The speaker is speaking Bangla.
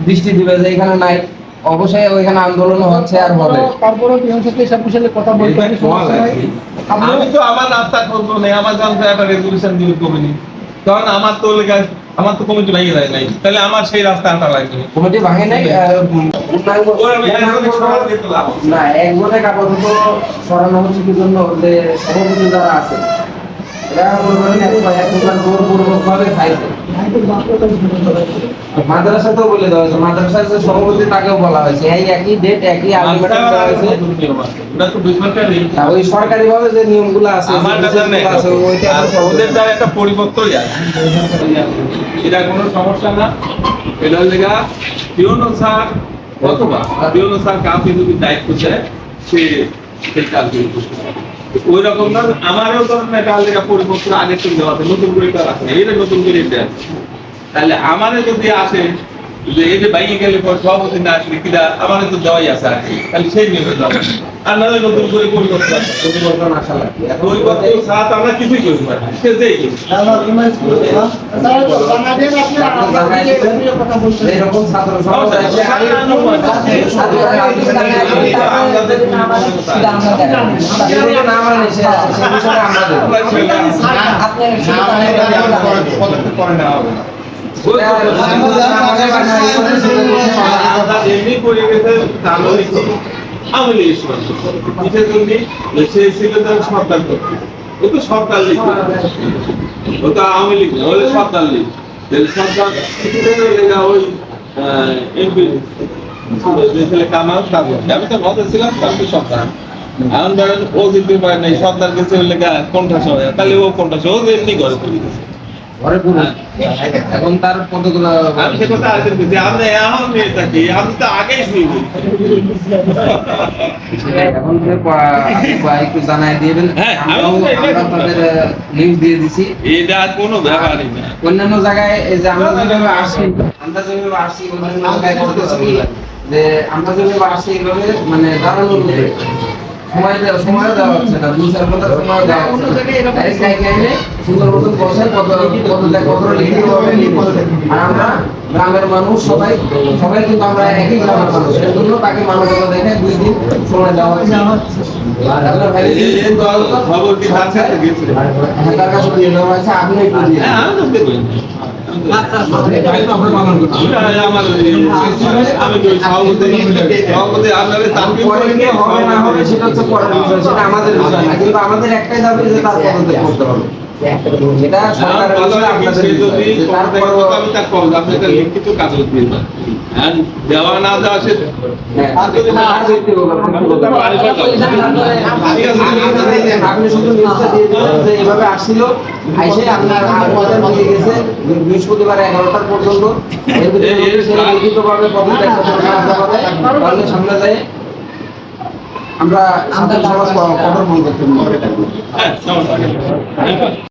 দৃষ্টি দিবে যে এখানে নাই, অবশ্যই ওইখানে আন্দোলন হচ্ছে আর হবে। তারপরে পিয়ন সাথে এসব বিষয়ে কথা বলতে হবে, সমস্যা নাই। আমি তো আমার রাস্তা করবো না, আমার জানতে একটা রেজলিউশন দিবে কমিটি, কারণ আমার তো আমার তো কমিটি ভেঙে যায় নাই, তাহলে আমার সেই রাস্তা আনতে লাগবে। কমিটি ভাঙে নাই, না একজনে আপাতত সরানো হচ্ছে কি জন্য যে সভাপতি যারা আছে এরা বলবেন একবার জোরপূর্বকভাবে খাইছে। মাদ্রাসাতেও বলে দেওয়া হয়েছে, মাদ্রাসার যে সভাপতি তাকেও বলা হয়েছে এই একই ডেট একই আলটিমেটাম দেওয়া হয়েছে। ওই সরকারি ভাবে যে নিয়মগুলো আছে ওইটা ওদের দ্বারা একটা পরিবর্তনই আছে, এটা কোনো সমস্যা না। এটা হলে পিওনো স্যার অথবা পিওনো স্যার কাউকে যদি দায়িত্ব দেয় সে সেই কাজগুলো করতে পারে। ওই রকম না আমারও ধরেন এটা লেখা পরিবর্তন আগে থেকে দেওয়া আছে, নতুন করে তো আসে এটা নতুন করে দেয়। তাহলে আমারে যদি আসে যে এই যে বাইকে গেলে সভাপতি না আসলে কিনা আমাদের তো দেওয়াই আছে আর কি, তাহলে সেই নিয়মে যাবে আর না নতুন করে পরিবর্তন আশা লাগে। পরিবর্তন সাথে আমরা কিছুই করি না, সে যেই করি এরকম ছাত্র সমাজ না মানে সে বিষয়ে আমরা করে নেওয়া হবে না। এমনি করে গেছে আমলি সে ছিল সরকার করতে, ও তো সরকার লীগ, ও তো আওয়ামী লীগ না, ওই সরকার লীগ। সরকার ওই এমপি ছেলে কামাল আমি তো মজা ছিলাম আমি সরকার এখন ধরেন ও জিততে পারে নাই, সরকার গেছে কোনটা সময় তাহলে ও কোনটা ও এমনি করে তুলে গেছে। এখন তার কতগুলো আমি সে কথা আগে বুঝি আপনি এখন মেয়েটা কি আমি তো আগেই শুনি। এখন একটু জানাই দিবেন, আপনাদের নিউজ দিয়ে দিছি, এটা আর কোনো ব্যাপারই না। অন্যান্য জায়গায় এই যে আমরা যেভাবে আসছি অন্যান্য জায়গায় করতেছি কি যে আমরা যেভাবে আসছি এইভাবে মানে দাঁড়ানোর সময় দেওয়া হচ্ছে না, 2-4 ঘন্টা সময় দেওয়া হচ্ছে না। সুন্দর মতন বসে কতটা লিখিত ভাবে আর আমরা গ্রামের মানুষ সবাই কিন্তু আমরা একই গ্রামের মানুষ, এর জন্য তাকে মানবতা দেখে 2 দিন সময় দেওয়া হচ্ছে। খবর কি তার কাছে দিয়ে দেওয়া হয়েছে, আপনি একটু দিয়ে আমাদের একটাই দাবি যে তার পদত্যাগ করতে হবে। এটা সরকারের বিষয়, আপনাদের লিখিত কাগজ দিন দেওয়া না দেওয়া সে আপনি শুধু নিউজটা দিয়ে দিবেন যে এইভাবে আসছিল আইসে আপনার নিয়ে গেছে বৃহস্পতিবার 11টা পর্যন্ত লিখিতভাবে সামনে যায় আমরা সমাজ কঠোর মনে করতে